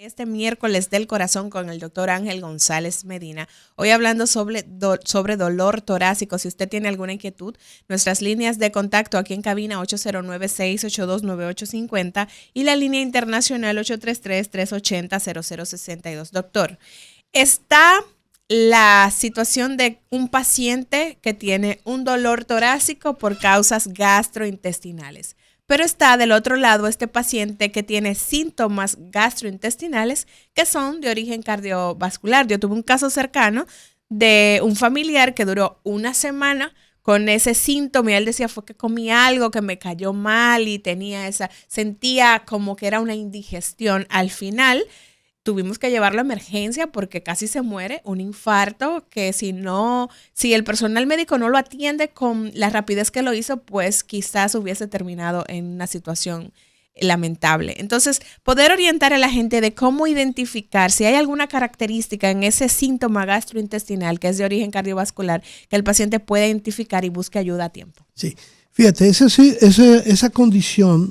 Este miércoles del corazón con el doctor Ángel González Medina. Hoy hablando sobre dolor torácico. Si usted tiene alguna inquietud, nuestras líneas de contacto aquí en cabina 809-682-9850 y la línea internacional 833-380-0062. Doctor, está la situación de un paciente que tiene un dolor torácico por causas gastrointestinales. Pero está del otro lado este paciente que tiene síntomas gastrointestinales que son de origen cardiovascular. Yo tuve un caso cercano de un familiar que duró una semana con ese síntoma y él decía fue que comí algo que me cayó mal y sentía como que era una indigestión. Al final tuvimos que llevarlo a emergencia porque casi se muere, un infarto que si el personal médico no lo atiende con la rapidez que lo hizo, pues quizás hubiese terminado en una situación lamentable. Entonces, poder orientar a la gente de cómo identificar si hay alguna característica en ese síntoma gastrointestinal que es de origen cardiovascular que el paciente pueda identificar y busque ayuda a tiempo. Sí, fíjate, esa condición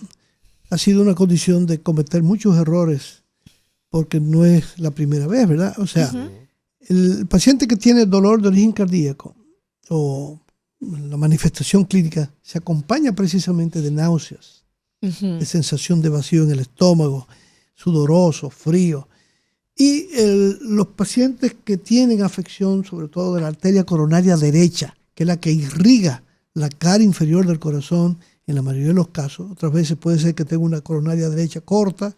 ha sido una condición de cometer muchos errores porque no es la primera vez, ¿verdad? O sea, el paciente que tiene dolor de origen cardíaco o la manifestación clínica se acompaña precisamente de náuseas, de sensación de vacío en el estómago, sudoroso, frío. Y los pacientes que tienen afección, sobre todo de la arteria coronaria derecha, que es la que irriga la cara inferior del corazón, en la mayoría de los casos, otras veces puede ser que tenga una coronaria derecha corta,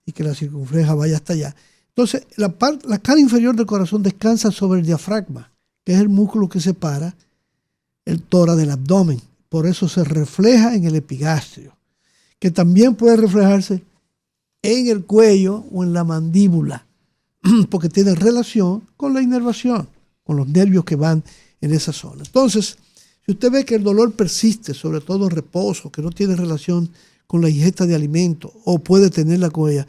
y que la circunferencia vaya hasta allá. Entonces, la cara inferior del corazón descansa sobre el diafragma, que es el músculo que separa el tórax del abdomen. Por eso se refleja en el epigastrio, que también puede reflejarse en el cuello o en la mandíbula, porque tiene relación con la inervación, con los nervios que van en esa zona. Entonces, si usted ve que el dolor persiste, sobre todo en reposo, que no tiene relación con la ingesta de alimentos o puede tenerla con ella,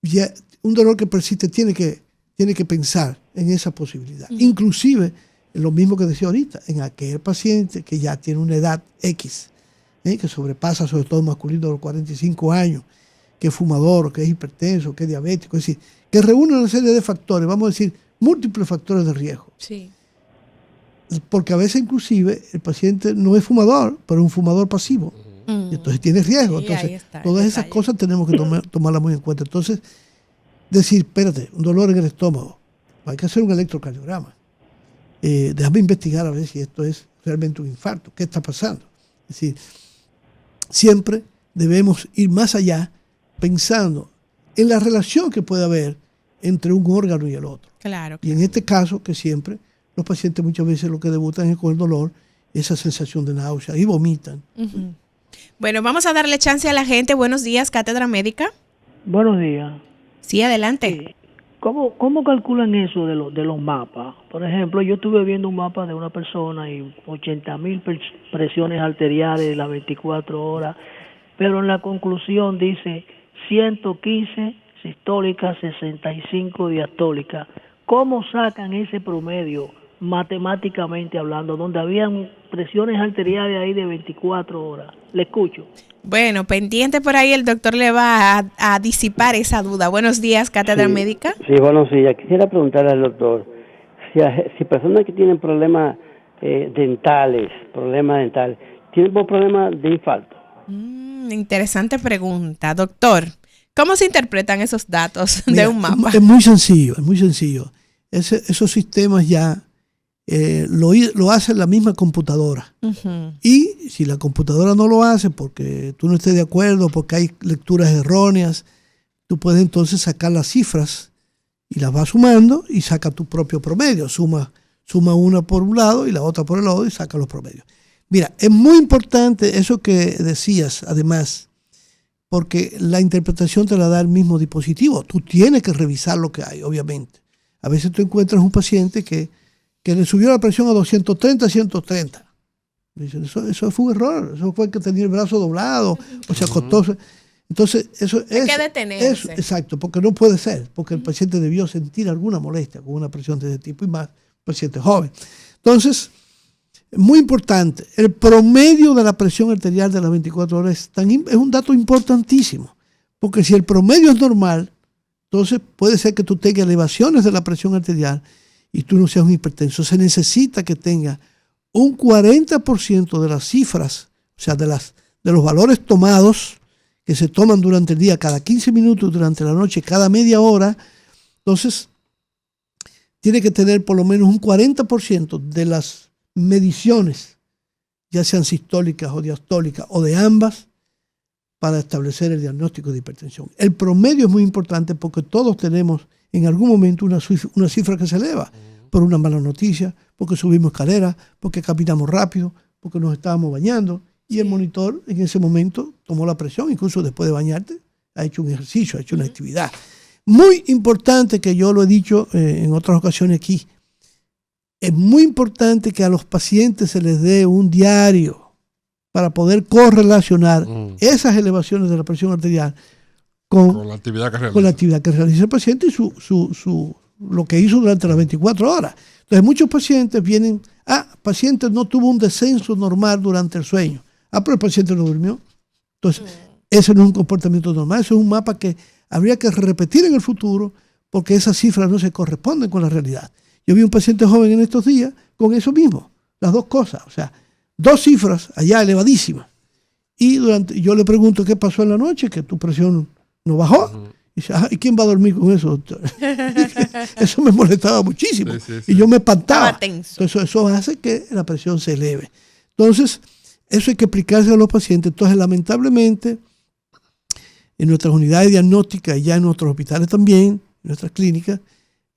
ya un dolor que persiste tiene que pensar en esa posibilidad. Inclusive, lo mismo que decía ahorita, en aquel paciente que ya tiene una edad X, que sobrepasa sobre todo masculino de los 45 años, que es fumador, que es hipertenso, que es diabético, es decir, que reúne una serie de factores, vamos a decir, múltiples factores de riesgo. Sí. Porque a veces inclusive el paciente no es fumador, pero es un fumador pasivo. Y entonces tiene riesgo. Sí, entonces, todas esas cosas tenemos que tomarlas muy en cuenta. Entonces, decir, espérate, un dolor en el estómago, hay que hacer un electrocardiograma. Déjame investigar a ver si esto es realmente un infarto. ¿Qué está pasando? Es decir, siempre debemos ir más allá pensando en la relación que puede haber entre un órgano y el otro. Claro. Y en este caso, que siempre los pacientes muchas veces lo que debutan es con el dolor, esa sensación de náusea y vomitan. Bueno, vamos a darle chance a la gente. Buenos días, Cátedra Médica. Buenos días. Sí, adelante. ¿Cómo calculan eso de los mapas? Por ejemplo, yo estuve viendo un mapa de una persona y 80,000 presiones arteriales las 24 horas, pero en la conclusión dice 115 sistólicas, 65 diastólicas. ¿Cómo sacan ese promedio matemáticamente hablando, donde habían presiones arteriales ahí de 24 horas? Le escucho. Bueno, pendiente por ahí, el doctor le va a disipar esa duda. Buenos días, Cátedra Médica. Sí, buenos días. Quisiera preguntarle al doctor, si personas que tienen problemas dentales, tienen problemas de infarto. Interesante pregunta. Doctor, ¿cómo se interpretan esos datos de un mapa? Es muy sencillo. Esos sistemas ya lo hace la misma computadora. Y si la computadora no lo hace porque tú no estés de acuerdo, porque hay lecturas erróneas, tú puedes entonces sacar las cifras y las vas sumando y saca tu propio promedio. Suma una por un lado y la otra por el otro y saca los promedios. Mira, es muy importante eso que decías, además, porque la interpretación te la da el mismo dispositivo. Tú tienes que revisar lo que hay, obviamente. A veces tú encuentras un paciente que le subió la presión a 230, 130. Dicen, eso fue un error. Eso fue que tenía el brazo doblado o se acostó. Entonces, eso es... Hay que detenerse. Exacto, porque no puede ser. Porque el paciente debió sentir alguna molestia con una presión de ese tipo y más paciente joven. Entonces, muy importante, el promedio de la presión arterial de las 24 horas es un dato importantísimo. Porque si el promedio es normal, Entonces puede ser que tú tengas elevaciones de la presión arterial y tú no seas un hipertenso. Se necesita que tenga un 40% de las cifras, o sea, de los valores tomados, que se toman durante el día, cada 15 minutos, durante la noche, cada media hora. Entonces, tiene que tener por lo menos un 40% de las mediciones, ya sean sistólicas o diastólicas o de ambas, para establecer el diagnóstico de hipertensión. El promedio es muy importante porque todos tenemos en algún momento una cifra que se eleva por una mala noticia, porque subimos escaleras, porque caminamos rápido, porque nos estábamos bañando y el monitor en ese momento tomó la presión, incluso después de bañarte, ha hecho un ejercicio, ha hecho una actividad. Muy importante, que yo lo he dicho en otras ocasiones aquí, es muy importante que a los pacientes se les dé un diario para poder correlacionar esas elevaciones de la presión arterial con la actividad que realiza el paciente y lo que hizo durante las 24 horas. Entonces muchos pacientes vienen, paciente no tuvo un descenso normal durante el sueño. Pero el paciente no durmió. Entonces, ese no es un comportamiento normal, eso es un mapa que habría que repetir en el futuro porque esas cifras no se corresponden con la realidad. Yo vi un paciente joven en estos días con eso mismo, las dos cosas, o sea, 2 cifras allá elevadísimas. Y yo le pregunto qué pasó en la noche, que tu presión no bajó. Y dice, ¿y quién va a dormir con eso, doctor? Eso me molestaba muchísimo. Sí. Y yo me espantaba. Entonces, eso hace que la presión se eleve. Entonces, eso hay que explicarse a los pacientes. Entonces, lamentablemente, en nuestras unidades diagnósticas y ya en nuestros hospitales también, en nuestras clínicas,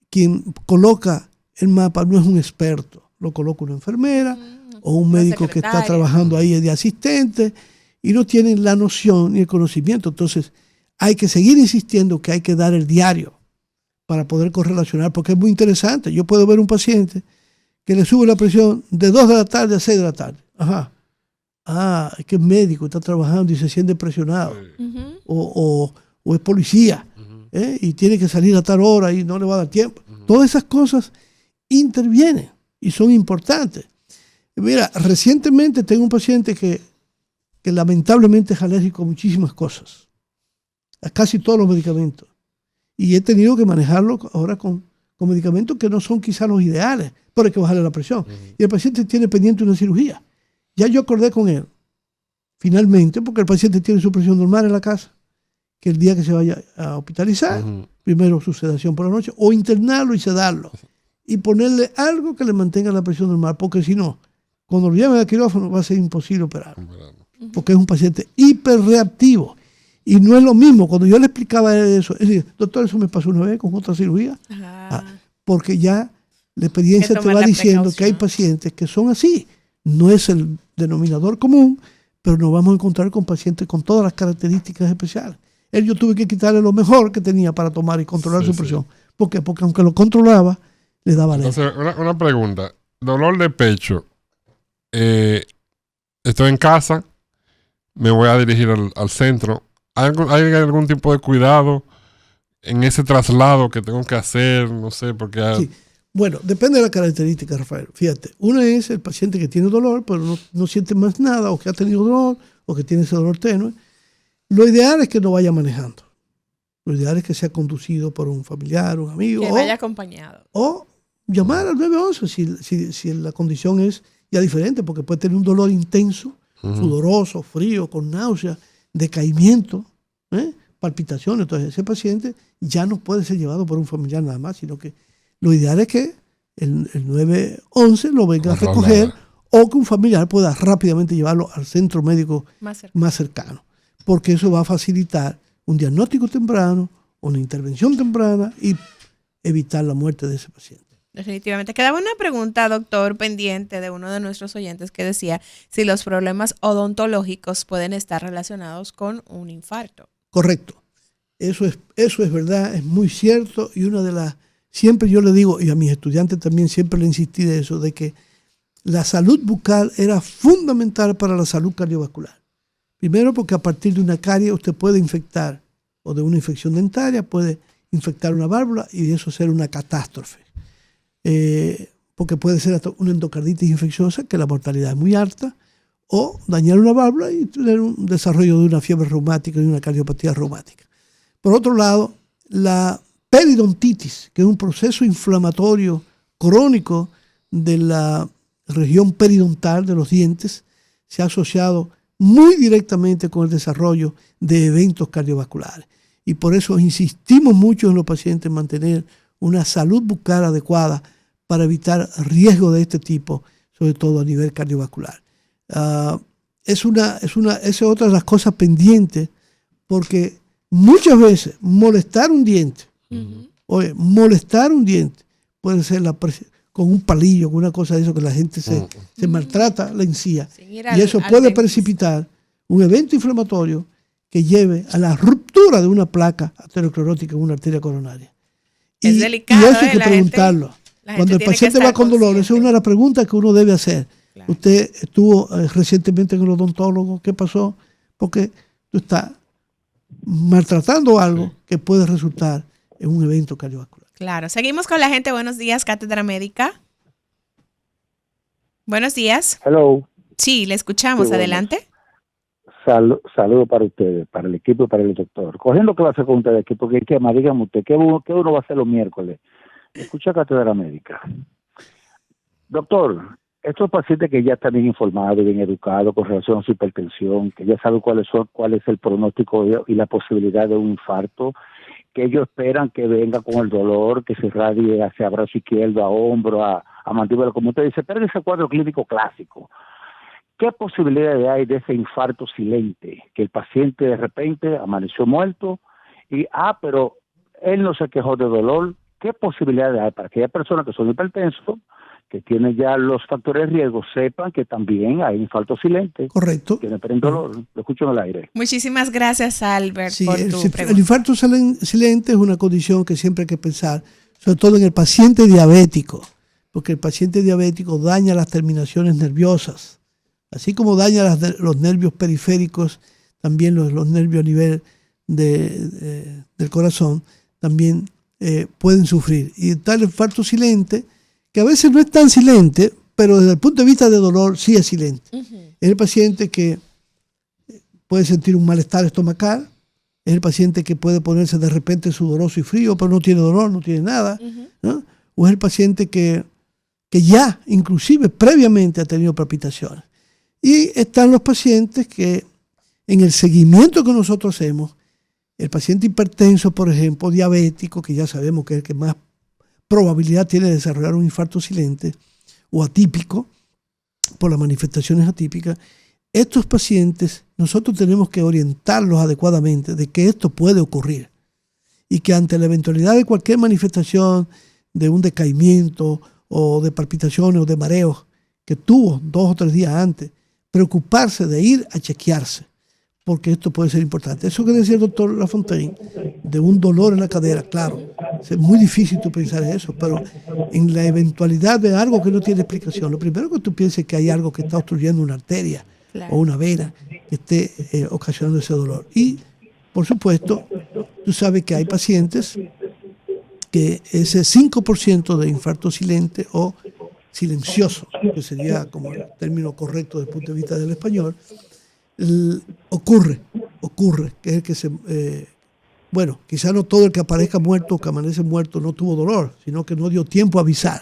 quien coloca el mapa no es un experto, lo coloca una enfermera o un médico que está trabajando ahí de asistente y no tienen la noción ni el conocimiento. Entonces, hay que seguir insistiendo que hay que dar el diario para poder correlacionar, porque es muy interesante. Yo puedo ver un paciente que le sube la presión de 2 de la tarde a 6 de la tarde. Es que es médico, está trabajando y se siente presionado. O es policía, y tiene que salir a tal hora y no le va a dar tiempo. Todas esas cosas intervienen y son importantes. Mira, recientemente tengo un paciente que lamentablemente es alérgico a muchísimas cosas, a casi todos los medicamentos. Y he tenido que manejarlo ahora con medicamentos que no son quizás los ideales, pero hay que bajarle la presión. Y el paciente tiene pendiente una cirugía. Ya yo acordé con él, finalmente, porque el paciente tiene su presión normal en la casa, que el día que se vaya a hospitalizar, primero su sedación por la noche, o internarlo y sedarlo, y ponerle algo que le mantenga la presión normal, porque si no, cuando lo lleven al quirófano va a ser imposible operarlo, porque es un paciente hiperreactivo. Y no es lo mismo, cuando yo le explicaba eso, es decir, doctor, eso me pasó una vez con otra cirugía, porque ya la experiencia te va diciendo que hay pacientes que son así. No es el denominador común, pero nos vamos a encontrar con pacientes con todas las características especiales. Yo tuve que quitarle lo mejor que tenía para tomar y controlar su presión. ¿Por qué? Porque aunque lo controlaba, le daba alergia. Entonces, una pregunta. Dolor de pecho. Estoy en casa, me voy a dirigir al centro. ¿Hay algún tipo de cuidado en ese traslado que tengo que hacer? No sé, porque... Sí. Bueno, depende de la característica, Rafael. Fíjate, una es el paciente que tiene dolor, pero no siente más nada, o que ha tenido dolor, o que tiene ese dolor tenue. Lo ideal es que no vaya manejando. Lo ideal es que sea conducido por un familiar, un amigo. Que vaya acompañado. O llamar al 911 si la condición es ya diferente, porque puede tener un dolor intenso, sudoroso, frío, con náusea, decaimiento, palpitaciones. Entonces ese paciente ya no puede ser llevado por un familiar nada más, sino que lo ideal es que el 911 lo venga a recoger o que un familiar pueda rápidamente llevarlo al centro médico más cercano, porque eso va a facilitar un diagnóstico temprano, una intervención temprana y evitar la muerte de ese paciente. Definitivamente. Quedaba una pregunta, doctor, pendiente de uno de nuestros oyentes que decía si los problemas odontológicos pueden estar relacionados con un infarto. Correcto. Eso es verdad, es muy cierto, y una de las... Siempre yo le digo, y a mis estudiantes también siempre le insistí de eso, de que la salud bucal era fundamental para la salud cardiovascular. Primero porque a partir de una carie usted puede infectar, o de una infección dentaria, puede infectar una válvula y eso ser una catástrofe. Porque puede ser hasta una endocarditis infecciosa, que la mortalidad es muy alta, o dañar una válvula y tener un desarrollo de una fiebre reumática y una cardiopatía reumática. Por otro lado, la periodontitis, que es un proceso inflamatorio crónico de la región periodontal de los dientes, se ha asociado muy directamente con el desarrollo de eventos cardiovasculares. Y por eso insistimos mucho en los pacientes en mantener una salud bucal adecuada para evitar riesgos de este tipo, sobre todo a nivel cardiovascular. Esa es otra de las cosas pendientes, porque muchas veces molestar un diente, molestar un diente puede ser con un palillo, con una cosa de eso que la gente se maltrata la encía. Y eso puede precipitar un evento inflamatorio que lleve a la ruptura de una placa aterosclerótica en una arteria coronaria. Es delicado, y eso hay que preguntarlo. Cuando el paciente va con dolor, esa es una de las preguntas que uno debe hacer. Claro. Usted estuvo recientemente en el odontólogo, ¿qué pasó? Porque tú estás maltratando algo que puede resultar en un evento cardiovascular. Claro. Seguimos con la gente. Buenos días, Cátedra Médica. Buenos días. Hello. Sí, le escuchamos. Sí, adelante. Saludo para ustedes, para el equipo y para el doctor. Cogiendo clase con ustedes aquí, porque dígame usted, ¿qué uno va a hacer los miércoles? Escucha Cátedra Médica. Doctor, estos pacientes que ya están bien informados, bien educados con relación a su hipertensión, que ya saben cuál es el pronóstico y la posibilidad de un infarto, que ellos esperan que venga con el dolor, que se irradie hacia brazo izquierdo, a hombro, a mandíbula, como usted dice, pero ese cuadro clínico clásico. ¿Qué posibilidades hay de ese infarto silente? Que el paciente de repente amaneció muerto y, pero él no se quejó de dolor. ¿Qué posibilidades hay para que aquellas personas que son hipertensos, que tienen ya los factores de riesgo, sepan que también hay infarto silente? Correcto. Que no esperen dolor. Lo escucho en el aire. Muchísimas gracias, Albert, por tu pregunta. El infarto silente es una condición que siempre hay que pensar, sobre todo en el paciente diabético, porque el paciente diabético daña las terminaciones nerviosas. Así como daña los nervios periféricos, también los nervios a nivel del corazón, también pueden sufrir. Y tal infarto silente, que a veces no es tan silente, pero desde el punto de vista de dolor sí es silente. Es el paciente que puede sentir un malestar estomacal, es el paciente que puede ponerse de repente sudoroso y frío, pero no tiene dolor, no tiene nada, ¿no? O es el paciente que ya inclusive previamente ha tenido palpitaciones. Y están los pacientes que en el seguimiento que nosotros hacemos, el paciente hipertenso, por ejemplo, diabético, que ya sabemos que es el que más probabilidad tiene de desarrollar un infarto silente o atípico, por las manifestaciones atípicas, estos pacientes nosotros tenemos que orientarlos adecuadamente de que esto puede ocurrir y que ante la eventualidad de cualquier manifestación de un decaimiento o de palpitaciones o de mareos que tuvo 2 o 3 días antes, preocuparse de ir a chequearse, porque esto puede ser importante. Eso que decía el doctor Lafontaine, de un dolor en la cadera, claro, es muy difícil tú pensar eso, pero en la eventualidad de algo que no tiene explicación, lo primero que tú pienses es que hay algo que está obstruyendo una arteria, claro, o una vena que esté ocasionando ese dolor. Y, por supuesto, tú sabes que hay pacientes que ese 5% de infarto silente o silencioso, que sería como el término correcto desde el punto de vista del español, ocurre, que es el que quizá no todo el que aparezca muerto o que amanece muerto no tuvo dolor, sino que no dio tiempo a avisar.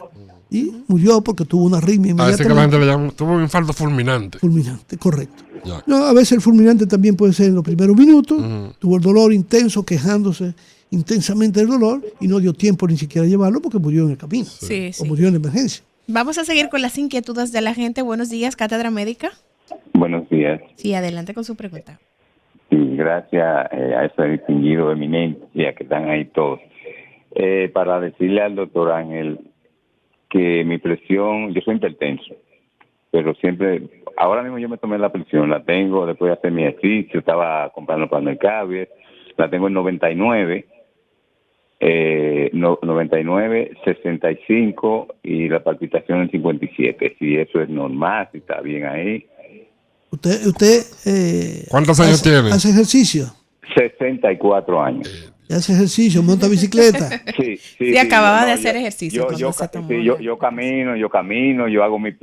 Y murió porque tuvo una arritmia inmediatamente. A veces que la gente le llama, tuvo un infarto fulminante. Fulminante, correcto. No, a veces el fulminante también puede ser en los primeros minutos, tuvo el dolor intenso, quejándose intensamente del dolor y no dio tiempo ni siquiera a llevarlo porque murió en el camino, o murió en la emergencia. Vamos a seguir con las inquietudes de la gente. Buenos días, Cátedra Médica. Buenos días. Sí, adelante con su pregunta. Sí, gracias a ese distinguido eminencia que están ahí todos. Para decirle al doctor Ángel que mi presión, yo soy hipertenso, pero siempre, ahora mismo yo me tomé la presión, la tengo después de hacer mi ejercicio, estaba comprando para el mercado, la tengo en 99, 65 y la palpitación en 57. Si eso es normal, si está bien ahí. ¿Usted ¿Cuántos años tiene? ¿Hace ejercicio? 64 años. ¿Hace ejercicio? ¿Monta bicicleta? Sí, acababa de hacer ejercicio. Yo camino, yo hago mis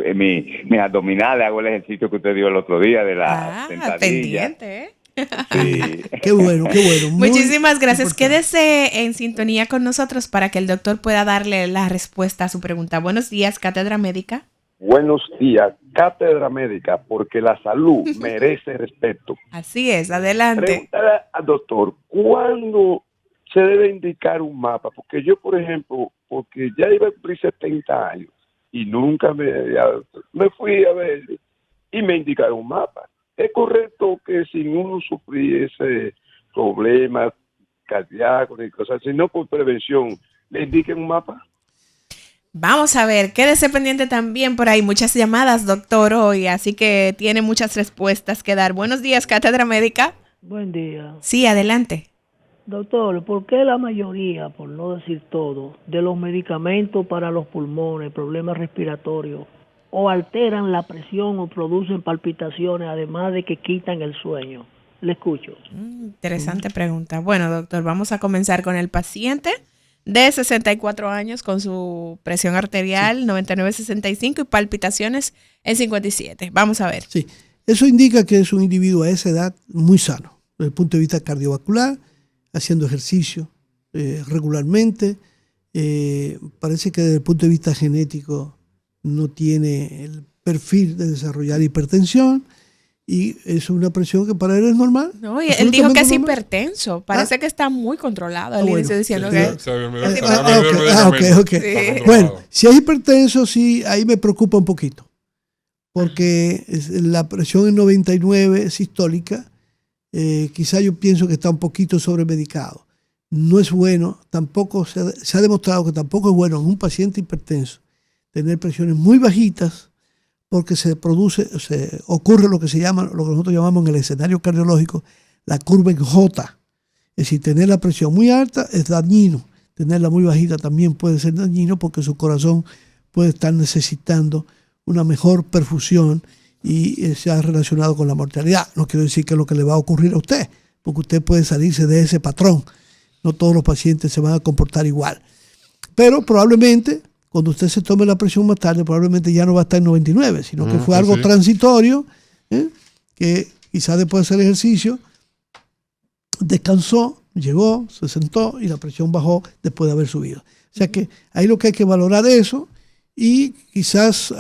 abdominales, hago el ejercicio que usted dio el otro día de la sentadilla. Pendiente, ¿eh? Sí. Qué bueno, qué bueno. Muy Muchísimas gracias. importante. Quédese en sintonía con nosotros para que el doctor pueda darle la respuesta a su pregunta. Buenos días, Cátedra Médica. Buenos días, Cátedra Médica, porque la salud merece respeto. Así es, adelante. Preguntarle al doctor, ¿cuándo se debe indicar un mapa? Porque yo, por ejemplo, porque ya iba a cumplir 70 años y nunca me fui a ver y me indicaron un mapa. ¿Es correcto que sin uno sufriese problemas cardíacos y cosas, sino por prevención, le indiquen un mapa? Vamos a ver, quédese pendiente también por ahí. Muchas llamadas, doctor, hoy, así que tiene muchas respuestas que dar. Buenos días, Cátedra Médica. Buen día. Sí, adelante. Doctor, ¿por qué la mayoría, por no decir todo, de los medicamentos para los pulmones, problemas respiratorios, o alteran la presión o producen palpitaciones, además de que quitan el sueño? Le escucho. Interesante pregunta. Bueno, doctor, vamos a comenzar con el paciente de 64 años con su presión arterial 99/65 y palpitaciones en 57. Vamos a ver. Sí, eso indica que es un individuo a esa edad muy sano, desde el punto de vista cardiovascular, haciendo ejercicio regularmente. Parece que desde el punto de vista genético no tiene el perfil de desarrollar hipertensión y es una presión que para él es normal. No, y él dijo que es normal. hipertenso. Parece que está muy controlado. Él bueno. inició diciendo Sí, que... se había Ok, medicamento. Sí. Bueno, si es hipertenso, sí, ahí me preocupa un poquito. Porque la presión en 99 sistólica, quizá yo pienso que está un poquito sobremedicado. No es bueno, tampoco se ha demostrado que tampoco es bueno en un paciente hipertenso tener presiones muy bajitas, porque ocurre lo que nosotros llamamos en el escenario cardiológico la curva en J. Es decir, tener la presión muy alta es dañino, tenerla muy bajita también puede ser dañino porque su corazón puede estar necesitando una mejor perfusión y se ha relacionado con la mortalidad. No quiero decir que es lo que le va a ocurrir a usted, porque usted puede salirse de ese patrón. No todos los pacientes se van a comportar igual. Pero probablemente, cuando usted se tome la presión más tarde, probablemente ya no va a estar en 99, sino que fue algo transitorio, que quizás después de hacer ejercicio, descansó, llegó, se sentó y la presión bajó después de haber subido. O sea que ahí lo que hay que valorar es eso y quizás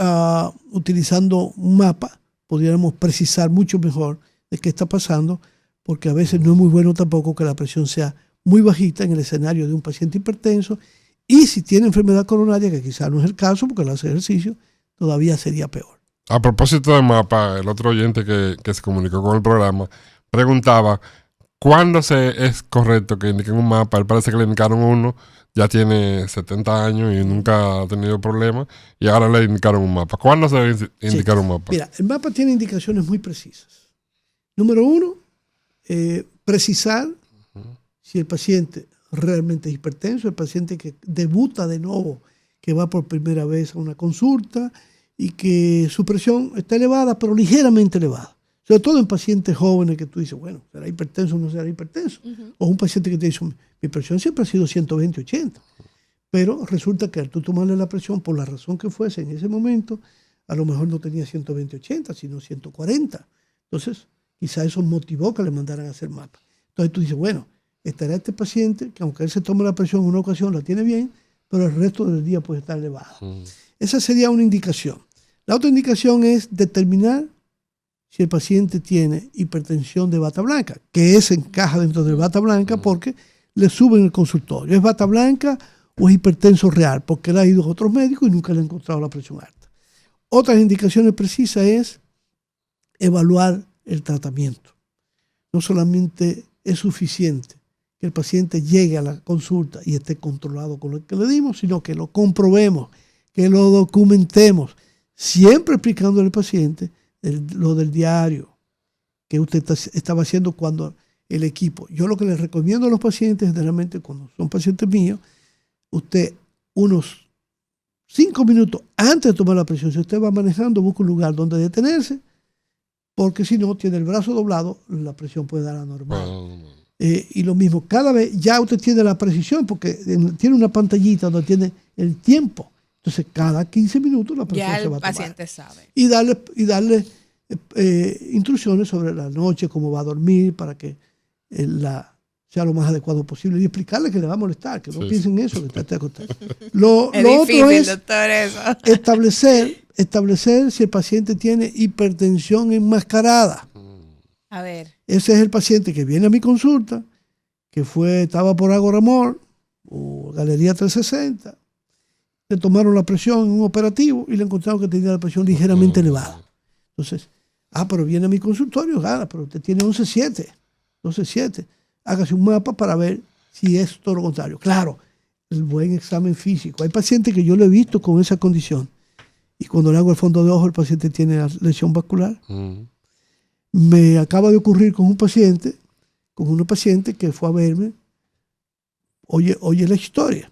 utilizando un mapa pudiéramos precisar mucho mejor de qué está pasando, porque a veces no es muy bueno tampoco que la presión sea muy bajita en el escenario de un paciente hipertenso. Y si tiene enfermedad coronaria, que quizás no es el caso porque él hace ejercicio, todavía sería peor. A propósito de mapa, el otro oyente que se comunicó con el programa preguntaba ¿cuándo es correcto que indiquen un mapa? Él parece que le indicaron uno, ya tiene 70 años y nunca ha tenido problemas y ahora le indicaron un mapa. ¿Cuándo se debe indicar un mapa? Mira, el mapa tiene indicaciones muy precisas. Número uno, precisar si el paciente realmente es hipertenso, el paciente que debuta de nuevo, que va por primera vez a una consulta y que su presión está elevada, pero ligeramente elevada. Sobre todo en pacientes jóvenes que tú dices, bueno, ¿será hipertenso o no será hipertenso? O un paciente que te dice, mi presión siempre ha sido 120/80. Pero resulta que al tú tomarle la presión, por la razón que fuese en ese momento, a lo mejor no tenía 120/80, sino 140. Entonces, quizá eso motivó que le mandaran a hacer mapa. Entonces tú dices, bueno, estará este paciente que aunque él se tome la presión en una ocasión la tiene bien, pero el resto del día puede estar elevado. Esa sería una indicación. La otra indicación es determinar si el paciente tiene hipertensión de bata blanca, que ese encaja dentro de bata blanca porque le suben el consultorio. ¿Es bata blanca o es hipertenso real? Porque él ha ido a otros médicos y nunca le han encontrado la presión alta. Otras indicaciones precisas es evaluar el tratamiento. No solamente es suficiente que el paciente llegue a la consulta y esté controlado con lo que le dimos, sino que lo comprobemos, que lo documentemos, siempre explicándole al paciente lo del diario que usted estaba haciendo cuando el equipo. Yo lo que les recomiendo a los pacientes, generalmente cuando son pacientes míos, usted unos 5 minutos antes de tomar la presión, si usted va manejando, busca un lugar donde detenerse, porque si no, tiene el brazo doblado, la presión puede dar anormal. Y lo mismo, cada vez ya usted tiene la precisión, porque tiene una pantallita donde tiene el tiempo. Entonces, cada 15 minutos la presión ya se va a tomar. el paciente sabe. Y darle instrucciones sobre la noche, cómo va a dormir, para que sea lo más adecuado posible y explicarle que le va a molestar, que no piensen eso, que esté acostado. Lo otro es, doctor, eso. establecer si el paciente tiene hipertensión enmascarada. A ver. Ese es el paciente que viene a mi consulta, que estaba por Agua Ramón o Galería 360, le tomaron la presión en un operativo y le encontraron que tenía la presión ligeramente elevada. Entonces, pero viene a mi consultorio, pero usted tiene 11.7. Hágase un mapa para ver si es todo lo contrario. Claro, el buen examen físico. Hay pacientes que yo lo he visto con esa condición y cuando le hago el fondo de ojo el paciente tiene la lesión vascular. Me acaba de ocurrir con una paciente que fue a verme. Oye la historia.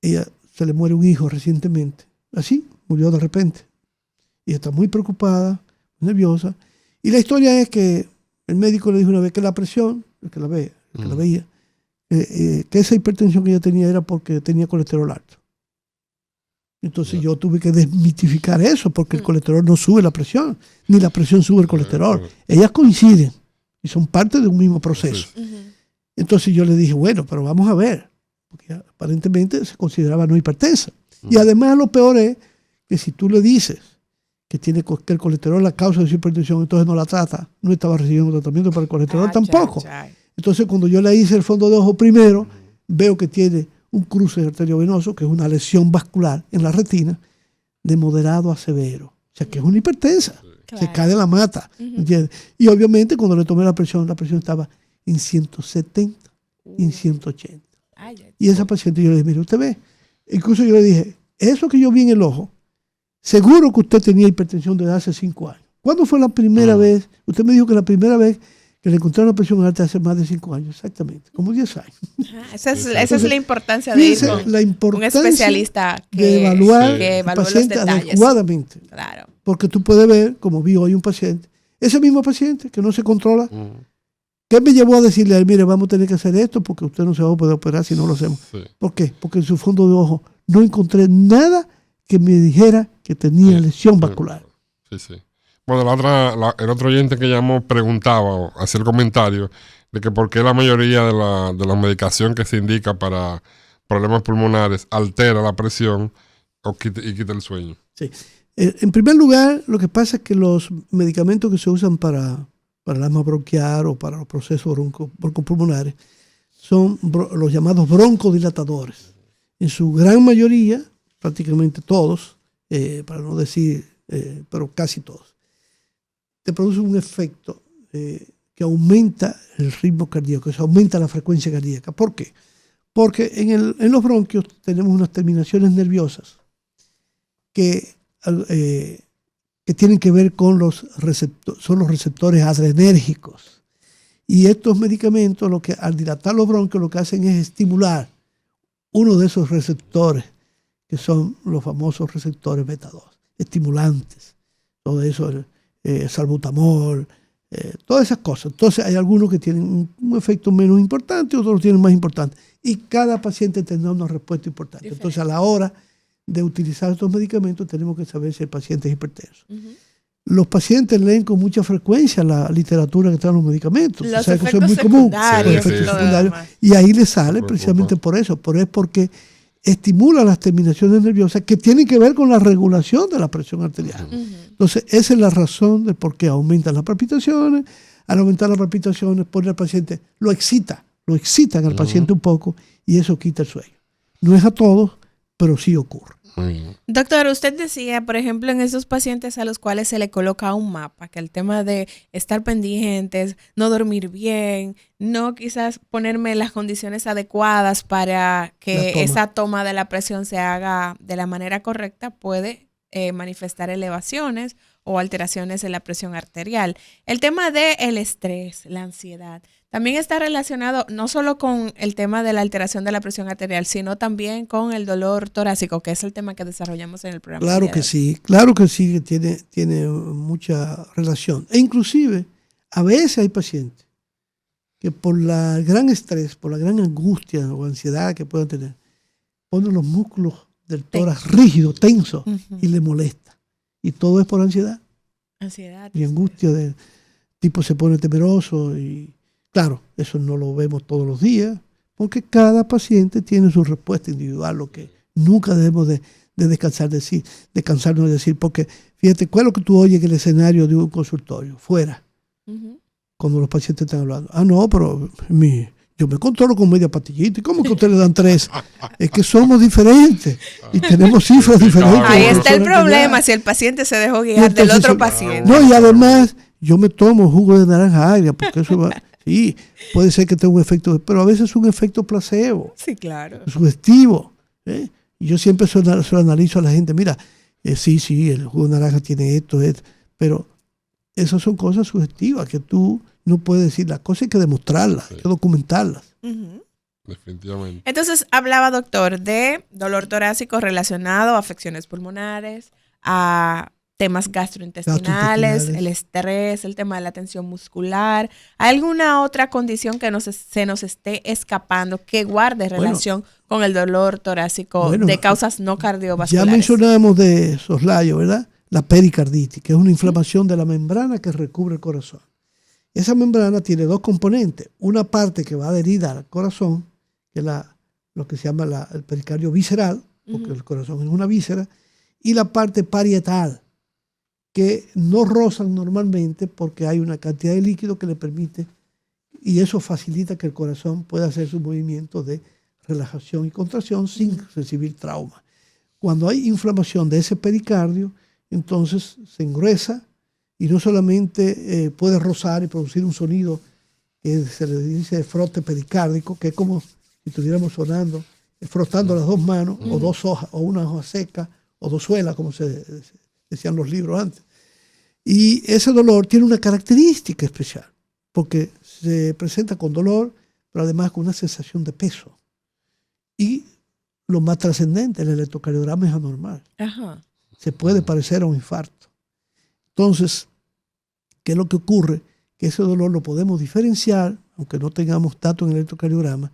Ella se le muere un hijo recientemente. Así, murió de repente. Y está muy preocupada, nerviosa. Y la historia es que el médico le dijo una vez que la presión, el que la veía, que esa hipertensión que ella tenía era porque tenía colesterol alto. Entonces yo tuve que desmitificar eso, porque el colesterol no sube la presión, ni la presión sube el colesterol. Ellas coinciden y son parte de un mismo proceso. Entonces yo le dije, bueno, pero vamos a ver, porque aparentemente se consideraba no hipertensa. Y además lo peor es que si tú le dices que el colesterol es la causa de su hipertensión, entonces no la trata, no estaba recibiendo tratamiento para el colesterol tampoco. Entonces cuando yo le hice el fondo de ojo primero, veo que tiene un cruce arteriovenoso, que es una lesión vascular en la retina, de moderado a severo. O sea, que es una hipertensa. Se cae de la mata. ¿Entiendes? Y obviamente cuando le tomé la presión estaba en 170 y en 180. Y esa paciente yo le dije, mire, usted ve. Incluso yo le dije, eso que yo vi en el ojo, seguro que usted tenía hipertensión desde hace 5 años. ¿Cuándo fue la primera vez? Usted me dijo que la primera vez que le encontraron la presión alta hace más de 5 años, exactamente, como 10 años. Esa es la importancia de ir con un especialista de evaluar al paciente adecuadamente. Claro. Porque tú puedes ver, como vi hoy un paciente, ese mismo paciente que no se controla, ¿qué me llevó a decirle a él, mire, vamos a tener que hacer esto porque usted no se va a poder operar si no lo hacemos? ¿Por qué? Porque en su fondo de ojo no encontré nada que me dijera que tenía lesión vascular. Bueno, el otro oyente que llamó preguntaba o hacía el comentario de que por qué la mayoría de la medicación que se indica para problemas pulmonares altera la presión y quita el sueño. Sí. En primer lugar, lo que pasa es que los medicamentos que se usan para el asma bronquial o para los procesos broncopulmonares son los llamados broncodilatadores. En su gran mayoría, prácticamente todos, para no decir, pero casi todos, te produce un efecto que aumenta el ritmo cardíaco, eso aumenta la frecuencia cardíaca. ¿Por qué? Porque en los bronquios tenemos unas terminaciones nerviosas que tienen que ver con son los receptores adrenérgicos. Y estos medicamentos, al dilatar los bronquios, lo que hacen es estimular uno de esos receptores, que son los famosos receptores beta 2, estimulantes. Todo eso, salbutamol, todas esas cosas. Entonces hay algunos que tienen un efecto menos importante, otros tienen más importante. Y cada paciente tendrá una respuesta importante. Diferente. Entonces a la hora de utilizar estos medicamentos tenemos que saber si el paciente es hipertenso. Los pacientes leen con mucha frecuencia la literatura que trae los medicamentos. Los ¿sabe que eso es muy común? Los efectos secundarios. Y ahí le sale precisamente por eso. Pero es porque estimula las terminaciones nerviosas que tienen que ver con la regulación de la presión arterial. Entonces, esa es la razón de por qué aumentan las palpitaciones. Al aumentar las palpitaciones, pone al paciente, lo excitan al paciente un poco y eso quita el sueño. No es a todos, pero sí ocurre. Doctor, usted decía, por ejemplo, en esos pacientes a los cuales se le coloca un mapa, que el tema de estar pendientes, no dormir bien, no quizás ponerme las condiciones adecuadas para que esa toma de la presión se haga de la manera correcta, puede manifestar elevaciones o alteraciones en la presión arterial. El tema del estrés, la ansiedad, también está relacionado no solo con el tema de la alteración de la presión arterial, sino también con el dolor torácico, que es el tema que desarrollamos en el programa. Claro que sí, que tiene mucha relación. E inclusive, a veces hay pacientes que por el gran estrés, por la gran angustia o ansiedad que puedan tener, ponen los músculos del tórax rígidos, tensos, y le molesta. Y todo es por ansiedad. Ansiedad. y angustia, de tipo se pone temeroso y claro, eso no lo vemos todos los días, porque cada paciente tiene su respuesta individual, lo que nunca debemos de cansarnos de decir, porque fíjate, ¿cuál es lo que tú oyes en el escenario de un consultorio? Fuera, cuando los pacientes están hablando. Ah, no, pero yo me controlo con media pastillita. ¿Y cómo que ustedes le dan 3? Es que somos diferentes y tenemos cifras diferentes. Ahí está el problema, si el paciente se dejó guiar del otro paciente. No, y además, yo me tomo jugo de naranja agria, porque eso va... Sí, puede ser que tenga un efecto, pero a veces es un efecto placebo. Sí, claro. Sugestivo. Y yo siempre se lo analizo a la gente. Mira, sí, el jugo de naranja tiene esto, pero esas son cosas sugestivas que tú no puedes decir. Las cosas hay que demostrarlas, hay que documentarlas. Definitivamente. Entonces, hablaba, doctor, de dolor torácico relacionado a afecciones pulmonares, a temas gastrointestinales, el estrés, el tema de la tensión muscular. ¿Hay alguna otra condición que se nos esté escapando que guarde relación con el dolor torácico de causas no cardiovasculares? Ya mencionábamos de soslayo, ¿verdad? La pericarditis, que es una inflamación de la membrana que recubre el corazón. Esa membrana tiene 2 componentes. Una parte que va adherida al corazón, que es lo que se llama el pericardio visceral, porque el corazón es una víscera, y la parte parietal, que no rozan normalmente porque hay una cantidad de líquido que le permite, y eso facilita que el corazón pueda hacer su movimiento de relajación y contracción sin recibir trauma. Cuando hay inflamación de ese pericardio, entonces se engruesa y no solamente puede rozar y producir un sonido que se le dice frote pericárdico, que es como si estuviéramos frotando las 2 manos, o 2 hojas, o una hoja seca, o 2 suelas, como se decían los libros antes. Y ese dolor tiene una característica especial, porque se presenta con dolor, pero además con una sensación de peso. Y lo más trascendente, el electrocardiograma es anormal. Se puede parecer a un infarto. Entonces, ¿qué es lo que ocurre? Que ese dolor lo podemos diferenciar, aunque no tengamos datos en el electrocardiograma,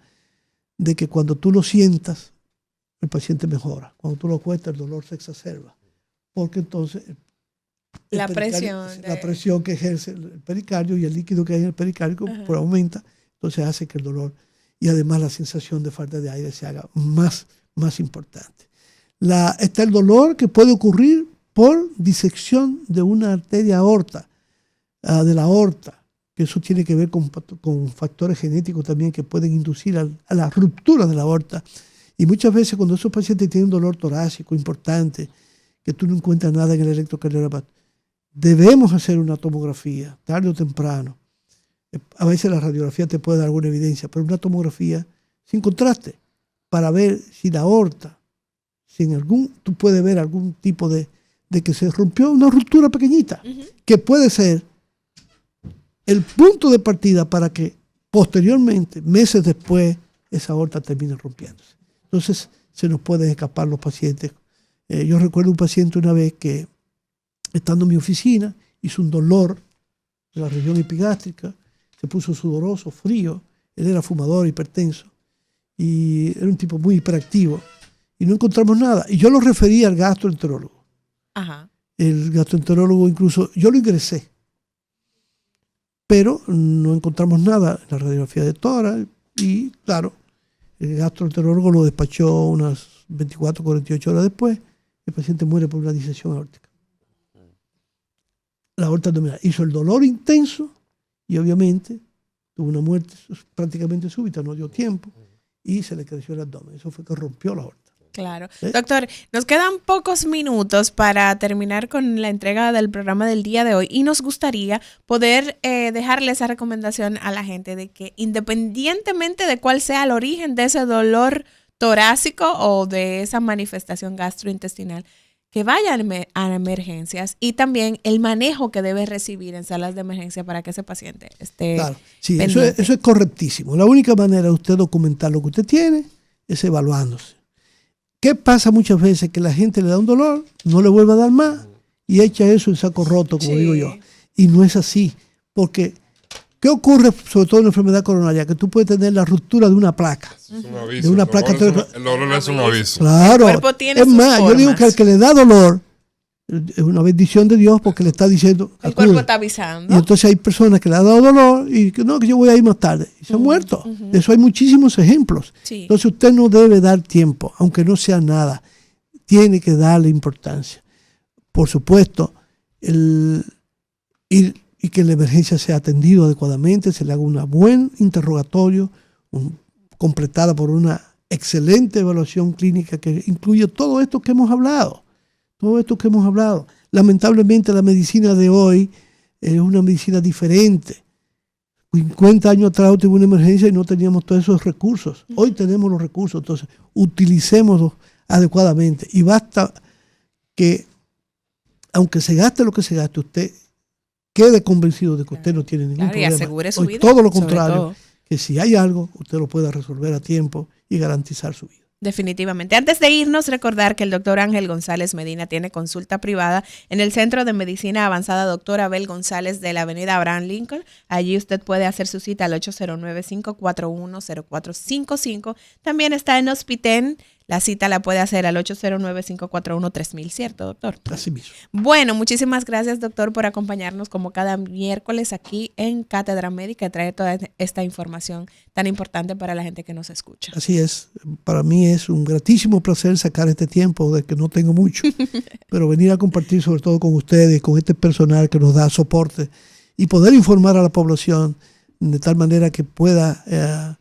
de que cuando tú lo sientas, el paciente mejora. Cuando tú lo acuestas, el dolor se exacerba. Porque entonces la presión que ejerce el pericardio y el líquido que hay en el pericardio pues aumenta, entonces hace que el dolor y además la sensación de falta de aire se haga más importante. Está el dolor que puede ocurrir por disección de una arteria aorta, de la aorta, que eso tiene que ver con factores genéticos también que pueden inducir a la ruptura de la aorta. Y muchas veces cuando esos pacientes tienen un dolor torácico importante, que tú no encuentras nada en el electrocardiograma, debemos hacer una tomografía, tarde o temprano. A veces la radiografía te puede dar alguna evidencia, pero una tomografía sin contraste, para ver si la aorta, tú puedes ver algún tipo de que se rompió una ruptura pequeñita, que puede ser el punto de partida para que posteriormente, meses después, esa aorta termine rompiéndose. Entonces se nos pueden escapar los pacientes. Yo recuerdo un paciente una vez que, estando en mi oficina, hizo un dolor en la región epigástrica, se puso sudoroso, frío, él era fumador, hipertenso, y era un tipo muy hiperactivo, y no encontramos nada. Y yo lo referí al gastroenterólogo. El gastroenterólogo incluso, yo lo ingresé, pero no encontramos nada en la radiografía de tórax, y claro, el gastroenterólogo lo despachó unas 24, 48 horas después. El paciente muere por una disección aórtica. La aorta abdominal hizo el dolor intenso y obviamente tuvo una muerte prácticamente súbita, no dio tiempo y se le creció el abdomen. Eso fue que rompió la aorta. Claro. Doctor, nos quedan pocos minutos para terminar con la entrega del programa del día de hoy y nos gustaría poder dejarle esa recomendación a la gente de que independientemente de cuál sea el origen de ese dolor torácico o de esa manifestación gastrointestinal, que vaya a emergencias y también el manejo que debe recibir en salas de emergencia para que ese paciente esté sí, eso es correctísimo. La única manera de usted documentar lo que usted tiene es evaluándose. ¿Qué pasa muchas veces? Que la gente le da un dolor, no le vuelve a dar más y echa eso en saco roto, como digo yo. Y no es así, porque ¿qué ocurre sobre todo en la enfermedad coronaria? Que tú puedes tener la ruptura de una placa. Es un aviso. De una placa. El dolor es un aviso. Claro. El cuerpo tiene es más, formas. yo digo que al que le da dolor, Es una bendición de Dios porque le está diciendo. El acude. cuerpo está avisando. Y entonces hay personas que le han dado dolor y que no, que yo voy a ir más tarde. Y se han muerto. De eso hay muchísimos ejemplos. Sí. Entonces usted no debe dar tiempo, aunque no sea nada. Tiene que darle importancia. Por supuesto, ir y que la emergencia sea atendido adecuadamente, se le haga un buen interrogatorio, completada por una excelente evaluación clínica que incluye todo esto que hemos hablado. Todo esto que hemos hablado. Lamentablemente la medicina de hoy es una medicina diferente. 50 años atrás tuve una emergencia y no teníamos todos esos recursos. Hoy tenemos los recursos, entonces utilicémoslos adecuadamente. Y basta que, aunque se gaste lo que se gaste, usted quede convencido de que usted no tiene ningún problema. Y asegure su Hoy, vida. todo lo contrario, que si hay algo, usted lo pueda resolver a tiempo y garantizar su vida. Definitivamente. Antes de irnos, recordar que el doctor Ángel González Medina tiene consulta privada en el Centro de Medicina Avanzada Dr. Abel González de la avenida Abraham Lincoln. Allí usted puede hacer su cita al 809-541-0455. También está en Hospiten. La cita la puede hacer al 809-541-3000, ¿cierto, doctor? Así mismo. Bueno, muchísimas gracias, doctor, por acompañarnos como cada miércoles aquí en Cátedra Médica y traer toda esta información tan importante para la gente que nos escucha. Así es. Para mí es un gratísimo placer sacar este tiempo, de que no tengo mucho, pero venir a compartir sobre todo con ustedes, con este personal que nos da soporte y poder informar a la población de tal manera que pueda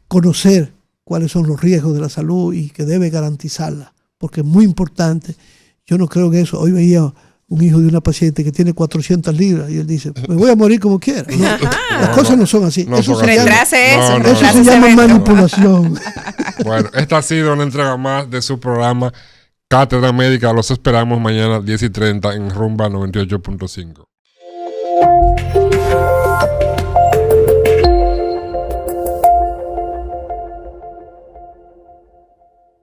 conocer cuáles son los riesgos de la salud y que debe garantizarla, porque es muy importante. Yo no creo que eso. Hoy veía un hijo de una paciente que tiene 400 libras y él dice, me voy a morir como quiera. No, las cosas no son así. No Eso son se así. llama, Eso se llama manipulación. Bueno, esta ha sido una entrega más de su programa Cátedra Médica. Los esperamos mañana 10:30 en Rumba 98.5.